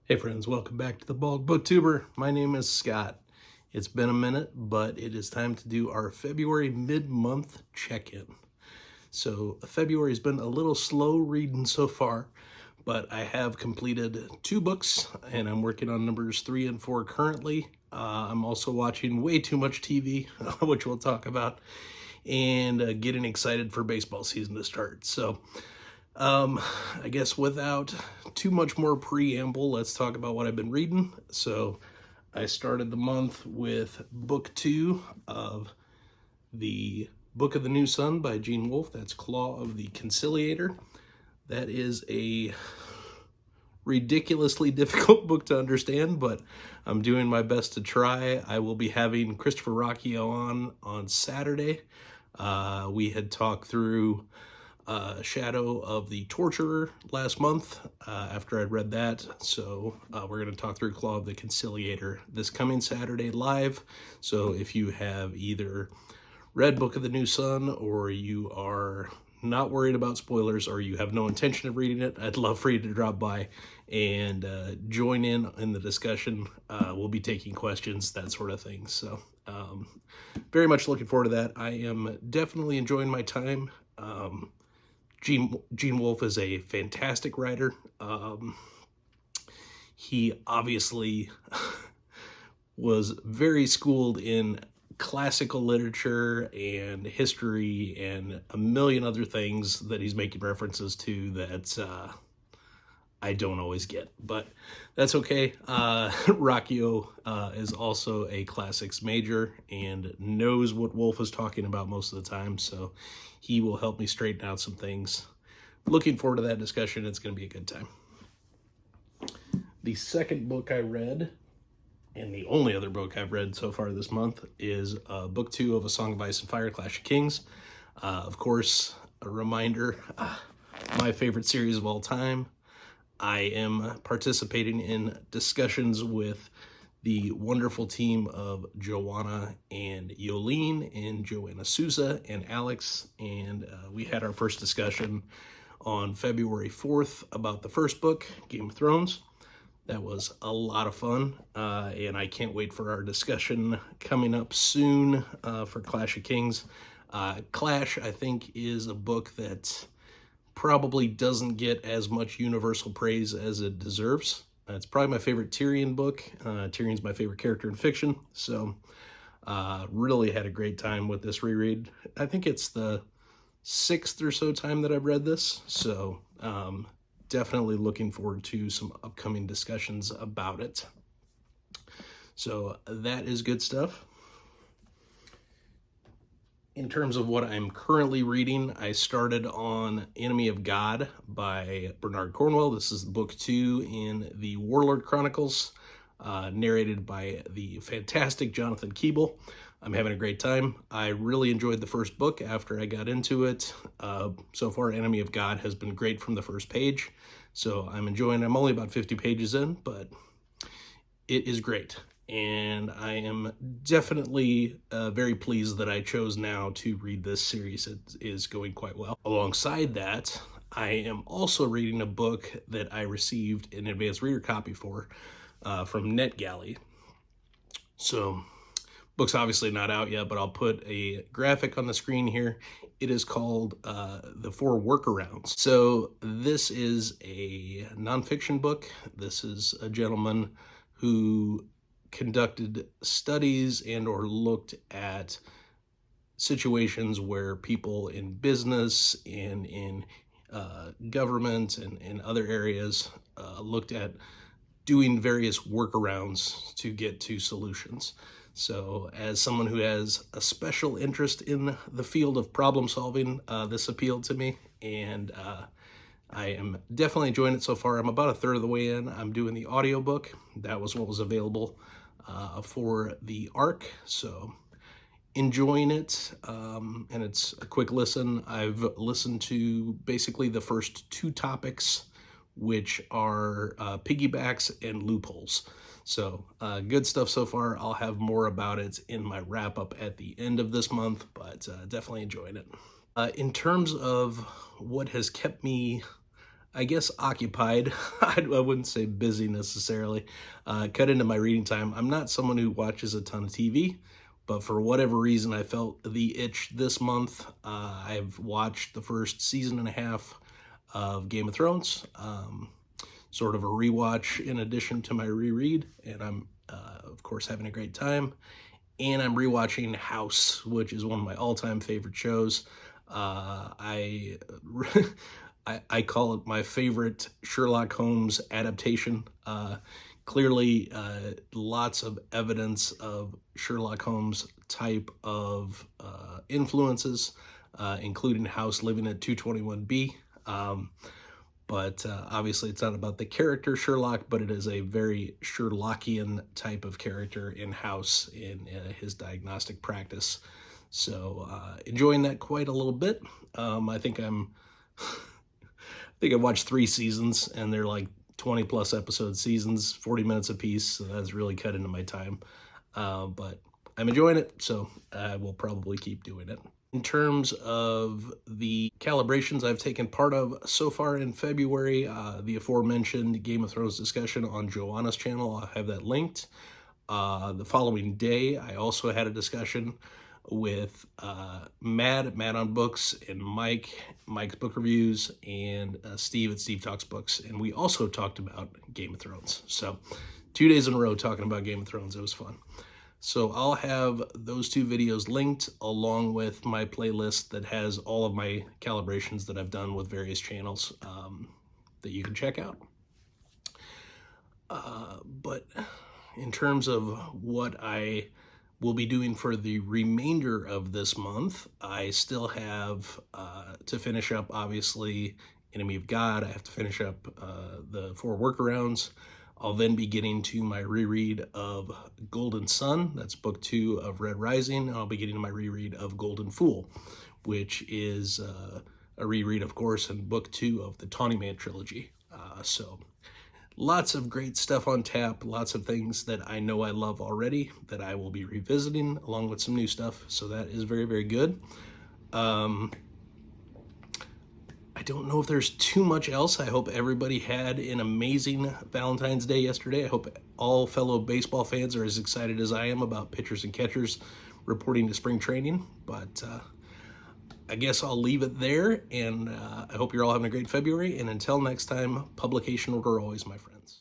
Hey friends, welcome back to the Bald Booktuber. My name is Scott. It's been a minute, but it is time to do our February mid-month check-in. So February has been a little slow reading so far, but I have completed 2 books and I'm working on numbers 3 and 4 currently. I'm also watching way too much TV, which we'll talk about, and getting excited for baseball season to start. So I guess without too much more preamble, let's talk about what I've been reading. So I started the month with book 2 of the Book of the New Sun by Gene Wolfe. That's Claw of the Conciliator. That is a ridiculously difficult book to understand, but I'm doing my best to try. I will be having Christopher Rocchio on Saturday. We had talked through Shadow of the Torturer last month after I'd read that. So we're going to talk through Claw of the Conciliator this coming Saturday live. So if you have either read Book of the New Sun or you are not worried about spoilers or you have no intention of reading it, I'd love for you to drop by and join in the discussion. We'll be taking questions, that sort of thing. So very much looking forward to that. I am definitely enjoying my time. Gene Wolfe is a fantastic writer. He obviously was very schooled in classical literature and history and a million other things that he's making references to that I don't always get, but that's okay. Rocchio is also a classics major and knows what Wolfe is talking about most of the time, so he will help me straighten out some things. Looking forward to that discussion. It's going to be a good time. The second book I read, and the only other book I've read so far this month, is book 2 of A Song of Ice and Fire, Clash of Kings. Of course, a reminder, my favorite series of all time. I am participating in discussions with the wonderful team of Joanna and Yolene and Joanna Souza and Alex, and we had our first discussion on February 4th about the first book, Game of Thrones. That was a lot of fun, and I can't wait for our discussion coming up soon for Clash of Kings. Clash, I think, is a book that probably doesn't get as much universal praise as it deserves. It's probably my favorite Tyrion book. Tyrion's my favorite character in fiction, so really had a great time with this reread. I think it's the 6th or so time that I've read this, so definitely looking forward to some upcoming discussions about it. So that is good stuff. In terms of what I'm currently reading, I started on Enemy of God by Bernard Cornwell. This is book 2 in the Warlord Chronicles, narrated by the fantastic Jonathan Keeble. I'm having a great time. I really enjoyed the first book after I got into it. So far, Enemy of God has been great from the first page. So I'm enjoying it. I'm only about 50 pages in, but it is great. And I am definitely very pleased that I chose now to read this series. It is going quite well. Alongside that, I am also reading a book that I received an advanced reader copy for from NetGalley. So, book's obviously not out yet, but I'll put a graphic on the screen here. It is called The 4 Workarounds. So this is a nonfiction book. This is a gentleman who conducted studies and or looked at situations where people in business and in government and in other areas looked at doing various workarounds to get to solutions. So as someone who has a special interest in the field of problem solving, this appealed to me, and I am definitely enjoying it so far. I'm about a third of the way in. I'm doing the audiobook. That was what was available for the ARC, so enjoying it, and it's a quick listen. I've listened to basically the first 2 topics, which are piggybacks and loopholes. So good stuff so far. I'll have more about it in my wrap-up at the end of this month, but definitely enjoying it. In terms of what has kept me I guess, occupied. I wouldn't say busy necessarily. Cut into my reading time. I'm not someone who watches a ton of TV, but for whatever reason, I felt the itch this month. I've watched the first season and a half of Game of Thrones, sort of a rewatch in addition to my reread, and I'm, of course, having a great time. And I'm rewatching House, which is one of my all-time favorite shows. I I call it my favorite Sherlock Holmes adaptation. Clearly, lots of evidence of Sherlock Holmes type of influences, including House living at 221B. But obviously it's not about the character Sherlock, but it is a very Sherlockian type of character in House in his diagnostic practice. So enjoying that quite a little bit. I think I've watched 3 seasons, and they're like 20 plus episode seasons, 40 minutes apiece. So that's really cut into my time. But I'm enjoying it, so I will probably keep doing it. In terms of the calibrations I've taken part of so far in February, the aforementioned Game of Thrones discussion on Joanna's channel, I'll have that linked. The following day, I also had a discussion with Matt on Books, and Mike's Book Reviews, and Steve at Steve Talks Books. And we also talked about Game of Thrones. So 2 days in a row talking about Game of Thrones. It was fun. So I'll have those 2 videos linked along with my playlist that has all of my calibrations that I've done with various channels that you can check out. But in terms of what I will be doing for the remainder of this month, I still have to finish up, obviously, Enemy of God. I have to finish up the 4 workarounds. I'll then be getting to my reread of Golden Sun. That's book 2 of Red Rising. And I'll be getting to my reread of Golden Fool, which is a reread, of course, in book 2 of the Tawny Man trilogy. So lots of great stuff on tap, lots of things that I know I love already that I will be revisiting, along with some new stuff. So that is very, very good. I don't know if there's too much else. I hope everybody had an amazing Valentine's Day yesterday. I hope all fellow baseball fans are as excited as I am about pitchers and catchers reporting to spring training. But I guess I'll leave it there, and I hope you're all having a great February. And until next time, publication order always, my friends.